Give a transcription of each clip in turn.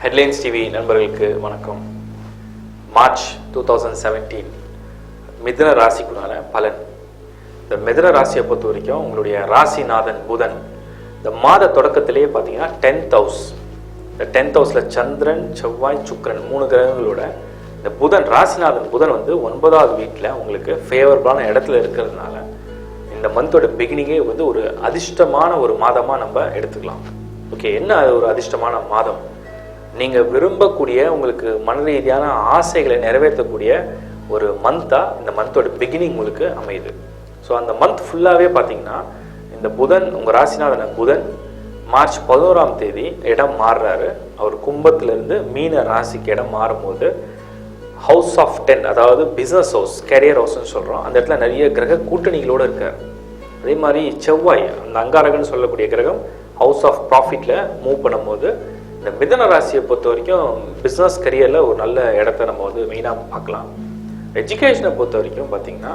Headlines TV நண்பர்களுக்கு வணக்கம். March 2017 மிதுன ராசிக்குள்ளான பலன். இந்த மிதுன ராசியை பொறுத்த வரைக்கும் உங்களுடைய ராசிநாதன் புதன் இந்த மாத தொடக்கத்திலேயே பார்த்தீங்கன்னா 10th ஹவுஸ், இந்த 10th ஹவுஸில் சந்திரன், செவ்வாய், சுக்கிரன் 3 கிரகங்களோட இந்த புதன் ராசிநாதன் புதன் வந்து 9வது வீட்டில் உங்களுக்கு ஃபேவரபிளான இடத்துல இருக்கிறதுனால இந்த மந்தோட பிகினிங்கே வந்து ஒரு அதிர்ஷ்டமான ஒரு மாதமாக நம்ம எடுத்துக்கலாம். ஓகே, என்ன ஒரு அதிர்ஷ்டமான மாதம்? நீங்கள் விரும்பக்கூடிய உங்களுக்கு மன ரீதியான ஆசைகளை நிறைவேற்றக்கூடிய ஒரு மந்தாக இந்த மந்தோட பிகினிங் உங்களுக்கு அமையுது. ஸோ அந்த மந்த் ஃபுல்லாகவே பார்த்தீங்கன்னா இந்த புதன் உங்கள் ராசிநாதன் புதன் மார்ச் 11ஆம் தேதி இடம் மாறுறாரு. அவர் கும்பத்திலிருந்து மீன ராசிக்கு இடம் மாறும்போது ஹவுஸ் ஆஃப் 10, அதாவது பிஸ்னஸ் ஹவுஸ், கேரியர் ஹவுஸ்ன்னு சொல்கிறோம், அந்த இடத்துல நிறைய கிரக கூட்டணிகளோடு இருக்கார். அதே மாதிரி செவ்வாய், அந்த அங்காரகன்னு சொல்லக்கூடிய கிரகம் ஹவுஸ் ஆஃப் ப்ராஃபிட்டில் மூவ் பண்ணும்போது இந்த மிதுன ராசியை பொறுத்த வரைக்கும் பிஸ்னஸ் கரியரில் ஒரு நல்ல இடத்த நம்ம வந்து மெயினாக பார்க்கலாம். எஜுகேஷனை பொறுத்த வரைக்கும் பார்த்திங்கன்னா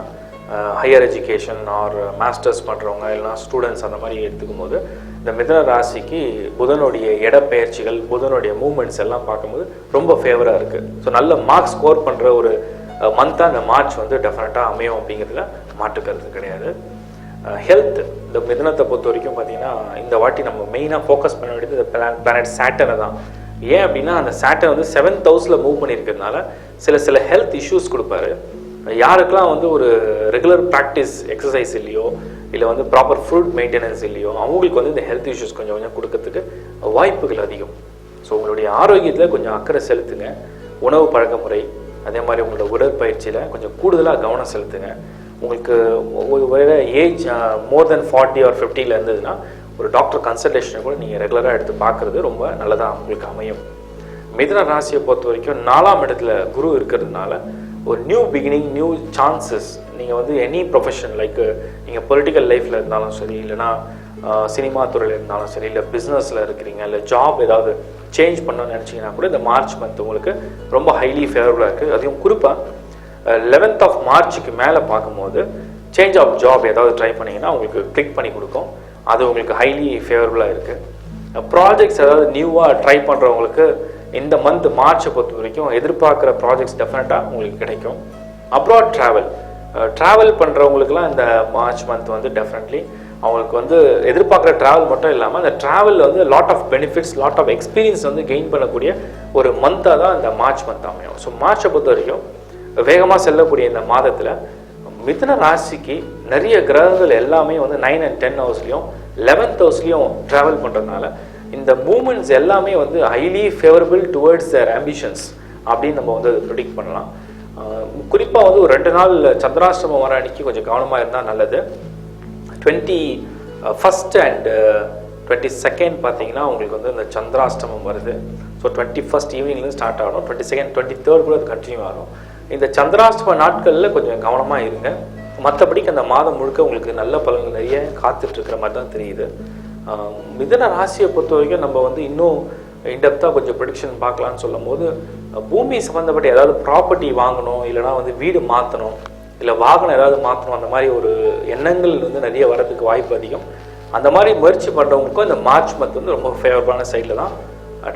ஹையர் எஜுகேஷன் ஆர் மாஸ்டர்ஸ் பண்ணுறவங்க இல்லைனா ஸ்டூடெண்ட்ஸ் அந்த மாதிரி எடுத்துக்கும் போது இந்த மிதுன ராசிக்கு புதனுடைய இடப்பெயர்ச்சிகள், புதனுடைய மூமெண்ட்ஸ் எல்லாம் பார்க்கும்போது ரொம்ப ஃபேவராக இருக்குது. ஸோ நல்ல மார்க்ஸ் ஸ்கோர் பண்ணுற ஒரு மந்த்தாக இந்த மார்ச் வந்து டெஃபினட்டாக அமையும் அப்படிங்கிறதுல மாற்றுக்கிறது கிடையாது. ஹெல்த், இந்த மிதுனத்தை பொறுத்த வரைக்கும் பார்த்தீங்கன்னா இந்த வாட்டி நம்ம மெயினாக ஃபோக்கஸ் பண்ண வேண்டியது இந்த பிளானட் சேட்டனை தான். ஏன் அப்படின்னா அந்த சேட்டன் வந்து 7th ஹவுஸில் மூவ் பண்ணியிருக்கிறதுனால சில ஹெல்த் இஷ்யூஸ் கொடுப்பாரு. யாருக்கெல்லாம் வந்து ஒரு ரெகுலர் ப்ராக்டிஸ் எக்ஸசைஸ் இல்லையோ இல்லை வந்து ப்ராப்பர் ஃபுட் மெயின்டெனன்ஸ் இல்லையோ அவங்களுக்கு வந்து இந்த ஹெல்த் இஷ்யூஸ் கொஞ்சம் கொஞ்சம் கொடுக்கறதுக்கு வாய்ப்புகள் அதிகம். ஸோ உங்களுடைய ஆரோக்கியத்தில் கொஞ்சம் அக்கறை செலுத்துங்க. உணவு பழக்க முறை, அதே மாதிரி உங்களோட உடற்பயிற்சியில் கொஞ்சம் கூடுதலாக கவனம் செலுத்துங்க. உங்களுக்கு ஒரு ஏஜ் மோர் தென் 40 or 50 இருந்ததுன்னா ஒரு டாக்டர் கன்சல்டேஷனை கூட நீங்கள் ரெகுலராக எடுத்து பார்க்குறது ரொம்ப நல்லதாக உங்களுக்கு அமையும். மிதுன ராசியை பொறுத்த வரைக்கும் 4ஆம் இடத்துல குரு இருக்கிறதுனால ஒரு நியூ பிகினிங், நியூ சான்சஸ். நீங்கள் வந்து எனி ப்ரொஃபஷன், லைக் நீங்கள் பொலிட்டிக்கல் லைஃப்பில் இருந்தாலும் சரி, இல்லைனா சினிமா துறையில் இருந்தாலும் சரி, இல்லை பிஸ்னஸில் இருக்கிறீங்க, இல்லை ஜாப் ஏதாவது சேஞ்ச் பண்ணணும்னு நினச்சிங்கன்னா கூட இந்த மார்ச் மந்த் உங்களுக்கு ரொம்ப ஹைலி ஃபேவரபுளாக இருக்குது. அதையும் குறிப்பாக 11th of மார்ச்சுக்கு மேலே பார்க்கும்போது சேஞ்ச் ஆஃப் ஜாப் ஏதாவது ட்ரை பண்ணிங்கன்னா உங்களுக்கு கிளிக் பண்ணி கொடுக்கும். அது உங்களுக்கு ஹைலி ஃபேவரபுளாக இருக்குது. ப்ராஜெக்ட்ஸ் ஏதாவது நியூவாக ட்ரை பண்ணுறவங்களுக்கு இந்த மந்த் மார்ச்சை பொறுத்த வரைக்கும் எதிர்பார்க்குற ப்ராஜெக்ட்ஸ் டெஃபினட்டாக உங்களுக்கு கிடைக்கும். அப்ராட் ட்ராவல் பண்ணுறவங்களுக்குலாம் இந்த மார்ச் மந்த் வந்து டெஃபினெட்லி அவங்களுக்கு வந்து எதிர்பார்க்குற ட்ராவல் மட்டும் இல்லாமல் அந்த ட்ராவலில் வந்து lot of benefits, lot of experience வந்து கெயின் பண்ணக்கூடிய ஒரு மந்தாக தான் இந்த மார்ச் மந்த் அமையும். ஸோ மார்ச்சை பொறுத்த வரைக்கும் வேகமாக செல்லக்கூடிய இந்த மாதத்தில் மிதுன ராசிக்கு நிறைய கிரகங்கள் எல்லாமே வந்து 9 and 10 ஹவுஸ்லையும் 11th ஹவுஸ்லையும் ட்ராவல் பண்ணுறதுனால இந்த மூமெண்ட்ஸ் எல்லாமே வந்து ஹைலி ஃபேவரபிள் டுவர்ட்ஸ் தேர் ஆம்பிஷன்ஸ் அப்படின்னு நம்ம வந்து ப்ரிடிக்ட் பண்ணலாம். குறிப்பாக வந்து ஒரு 2 நாள் சந்திராஷ்டமம் வர அன்னைக்கு கொஞ்சம் கவனமாக இருந்தால் நல்லது. 21st and 22nd பார்த்தீங்கன்னா உங்களுக்கு வந்து இந்த சந்திராஷ்டமம் வருது. ஸோ 21st ஈவினிங்லேருந்து ஸ்டார்ட் ஆகணும், 22nd 23rd கூட அது கண்டினியூ ஆகும். இந்த சந்திராஷ்டம நாட்களில் கொஞ்சம் கவனமாக இருங்க. மற்றபடிக்கு அந்த மாதம் முழுக்க உங்களுக்கு நல்ல பலன்கள் நிறைய காத்துட்ருக்கிற மாதிரி தான் தெரியுது. மிதுன ராசியை பொறுத்த வரைக்கும் நம்ம வந்து இன்னும் இன்டெப்த்தாக கொஞ்சம் ப்ரெடிக்ஷன் பார்க்கலான்னு சொல்லும் போது பூமி சம்மந்தப்பட்ட ஏதாவது ப்ராப்பர்ட்டி வாங்கணும், இல்லைனா வந்து வீடு மாற்றணும், இல்லை வாகனம் ஏதாவது மாற்றணும், அந்த மாதிரி ஒரு எண்ணங்கள் வந்து நிறைய வரதுக்கு வாய்ப்பு அதிகம். அந்த மாதிரி முயற்சி பண்ணுறவங்களுக்கும் இந்த மார்ச் மந்த் வந்து ரொம்ப ஃபேவரபுளான சைடில் தான்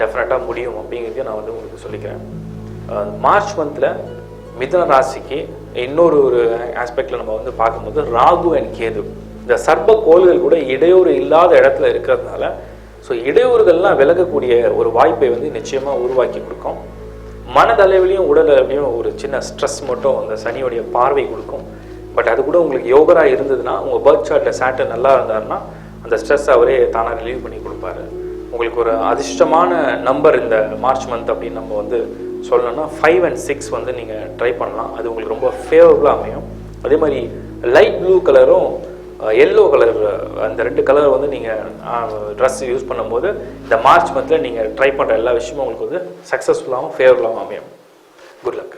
டெஃபினட்டாக முடியும் அப்படிங்கிறதையும் நான் வந்து உங்களுக்கு சொல்லிக்கிறேன். மார்ச் மந்தில் மிதுன ராசிக்கு இன்னொரு ஆஸ்பெக்டில் நம்ம வந்து பார்க்கும்போது ராகு அண்ட் கேது, இந்த சர்ப்ப கோள்கள் கூட இடையூறு இல்லாத இடத்துல இருக்கிறதுனால ஸோ இடையூறுகள்லாம் விலகக்கூடிய ஒரு வாய்ப்பை வந்து நிச்சயமாக உருவாக்கி கொடுக்கும். மனதளவிலையும் உடல் அளவிலையும் ஒரு சின்ன ஸ்ட்ரெஸ் மட்டும் அந்த சனியோடைய பார்வை கொடுக்கும். பட் அது கூட உங்களுக்கு யோகராக இருந்ததுன்னா, உங்கள் பர்த் சார்ட்டில் சேட்டர் நல்லா இருந்தாருன்னா அந்த ஸ்ட்ரெஸ் அவரே தானாக ரிலீவ் பண்ணி கொடுப்பாரு. உங்களுக்கு ஒரு அதிர்ஷ்டமான நம்பர் இந்த மார்ச் மந்த் அப்படின்னு நம்ம வந்து சொல்லணும்னா 5 and 6 வந்து நீங்கள் ட்ரை பண்ணலாம். அது உங்களுக்கு ரொம்ப ஃபேவரபுளாக அமையும். அதே மாதிரி லைட் ப்ளூ கலரும் எல்லோ கலர், அந்த 2 கலர் வந்து நீங்கள் ட்ரெஸ் யூஸ் பண்ணும்போது இந்த மார்ச் மந்தில் நீங்கள் ட்ரை பண்ணுற எல்லா விஷயமும் உங்களுக்கு வந்து சக்ஸஸ்ஃபுல்லாகவும் ஃபேவரபுளாகவும் அமையும். Good luck.